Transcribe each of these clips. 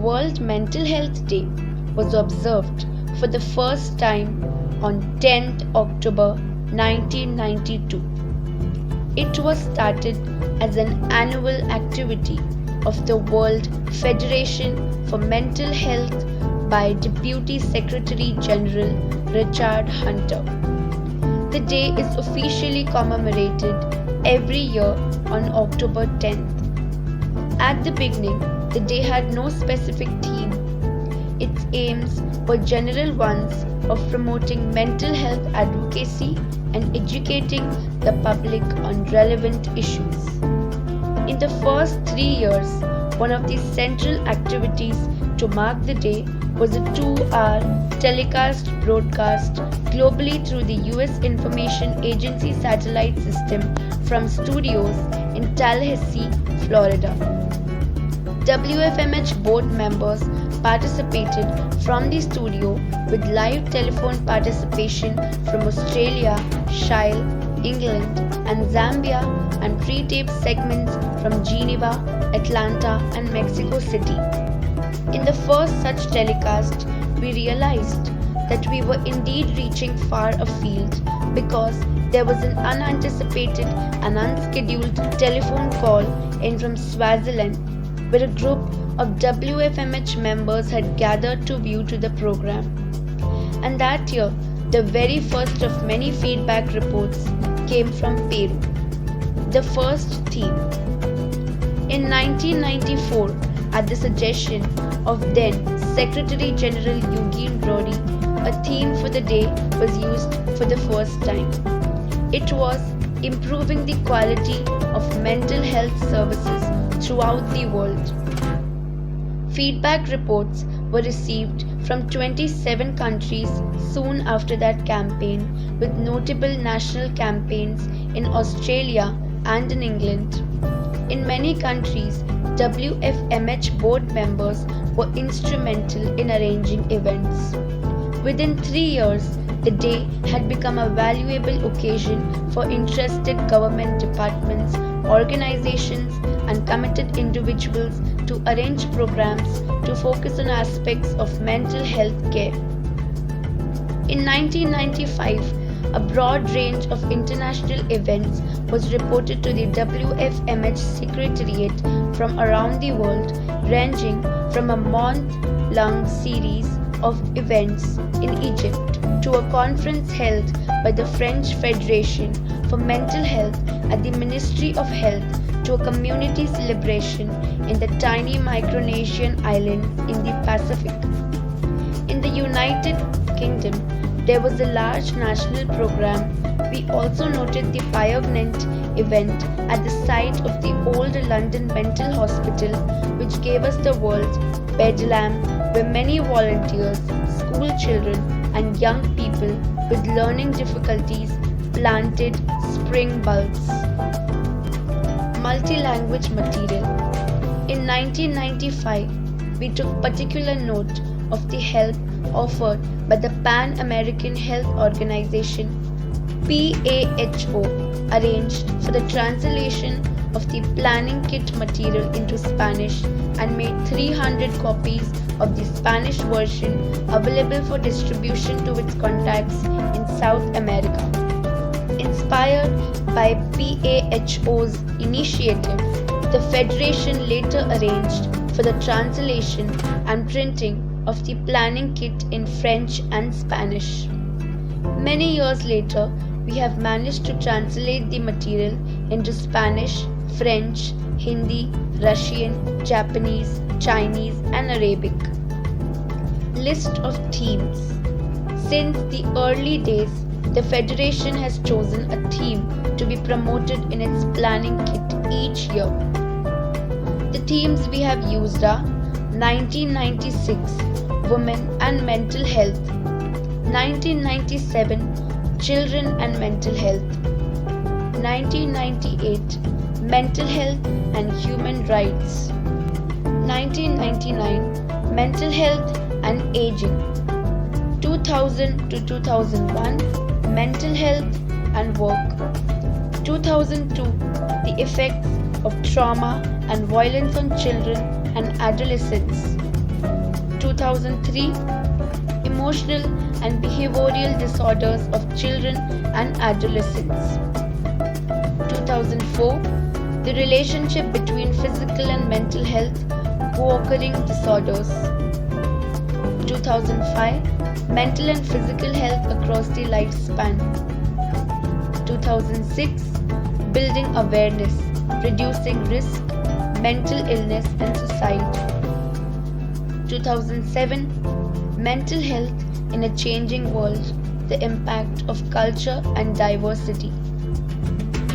World Mental Health Day was observed for the first time on 10th October 1992. It was started as an annual activity of the World Federation for Mental Health by Deputy Secretary General Richard Hunter. The day is officially commemorated every year on October 10th. At the beginning, the day had no specific theme. Its aims were general ones of promoting mental health advocacy and educating the public on relevant issues. In the first 3 years, one of the central activities to mark the day was a 2-hour telecast broadcast globally through the US Information Agency satellite system from studios in Tallahassee, Florida. WFMH board members participated from the studio with live telephone participation from Australia, Chile, England, and Zambia, and pre-taped segments from Geneva, Atlanta, and Mexico City. In the first such telecast, we realized that we were indeed reaching far afield because there was an unanticipated and unscheduled telephone call in from Swaziland, where a group of WFMH members had gathered to view to the program. And that year, the very first of many feedback reports came from Peru. The first theme. In 1994, at the suggestion of then Secretary General Eugene Brody, a theme for the day was used for the first time. It was improving the quality of mental health services throughout the world. Feedback reports were received from 27 countries soon after that campaign, with notable national campaigns in Australia and in England. In many countries, WFMH board members were instrumental in arranging events. Within 3 years, the day had become a valuable occasion for interested government departments, organizations, and committed individuals to arrange programs to focus on aspects of mental health care. In 1995, a broad range of international events was reported to the WFMH Secretariat from around the world, ranging from a month-long series of events in Egypt to a conference held by the French Federation for Mental Health at the Ministry of Health to a community celebration in the tiny Micronesian island in the Pacific. In the United Kingdom, there was a large national program. We also noted the poignant event at the site of the old London Mental Hospital, which gave us the world Bedlam, where many volunteers, school children, and young people with learning difficulties planted spring bulbs. Multi-language material. In 1995, we took particular note of the help offered by the Pan American Health Organization PAHO, arranged for the translation of the planning kit material into Spanish and made 300 copies of the Spanish version available for distribution to its contacts in South America. Inspired by PAHO's initiative, the Federation later arranged for the translation and printing of the planning kit in French and Spanish. Many years later, we have managed to translate the material into Spanish, French, Hindi, Russian, Japanese, Chinese, and Arabic. List of themes. Since the early days, the Federation has chosen a theme to be promoted in its planning kit each year. The themes we have used are 1996, Women and Mental Health, 1997, Children and Mental Health, 1998, Mental Health and Human Rights, 1999, Mental Health and Aging, 2000 to 2001, Mental Health and Work, 2002, The Effects of Trauma and Violence on Children and Adolescents, 2003, emotional and behavioral disorders of children and adolescents. 2004, the relationship between physical and mental health co-occurring disorders. 2005, mental and physical health across the lifespan. 2006, building awareness, reducing risk, mental illness and suicide. 2007, mental health in a changing world, the impact of culture and diversity.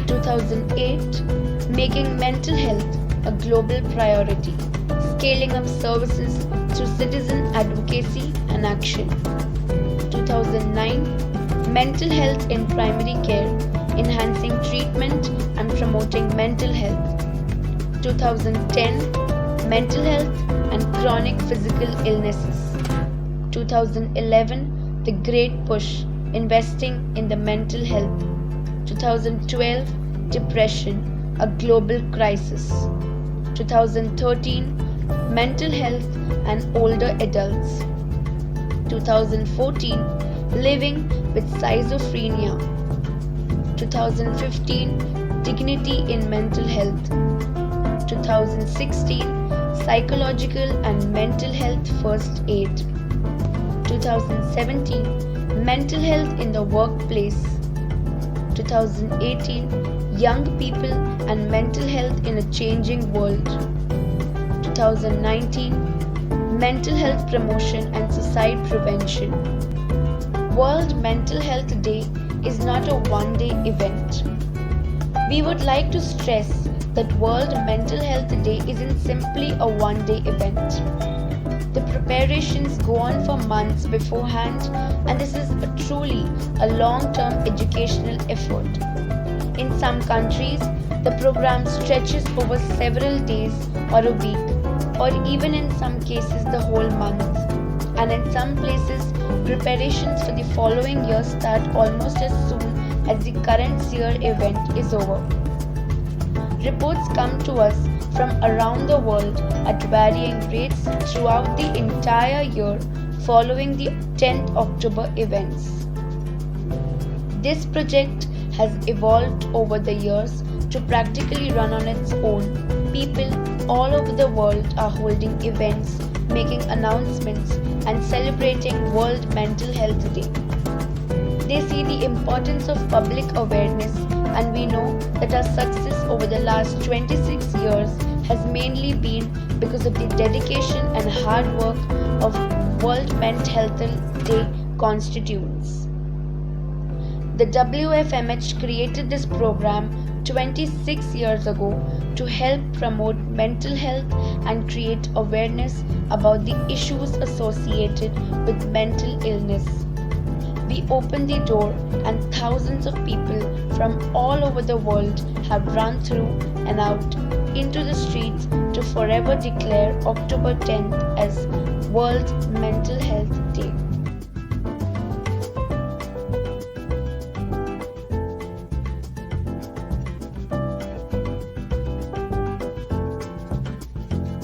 2008, making mental health a global priority, scaling up services through citizen advocacy and action. 2009, mental health in primary care, enhancing treatment and promoting mental health. 2010, mental health and chronic physical illnesses. 2011, the great push, investing in the mental health. 2012, depression, a global crisis. 2013, mental health and older adults. 2014, living with schizophrenia. 2015, dignity in mental health. 2016, psychological and mental health first aid. 2017, mental health in the workplace. 2018, young people and mental health in a changing world. 2019, mental health promotion and suicide prevention. World Mental Health Day is not a one-day event. We would like to stress that World Mental Health Day isn't simply a one-day event. The preparations go on for months beforehand, and this is truly a long-term educational effort. In some countries, the program stretches over several days or a week, or even in some cases the whole month. And in some places, preparations for the following year start almost as soon as the current year event is over. Reports come to us from around the world at varying rates throughout the entire year following the 10th October events. This project has evolved over the years to practically run on its own. People all over the world are holding events, making announcements, and celebrating World Mental Health Day. They see the importance of public awareness, and we know that our success over the last 26 years has mainly been because of the dedication and hard work of World Mental Health Day constituents. The WFMH created this program 26 years ago to help promote mental health and create awareness about the issues associated with mental illness. We opened the door, and thousands of people from all over the world have run through and out into the streets to forever declare October 10th as World Mental Health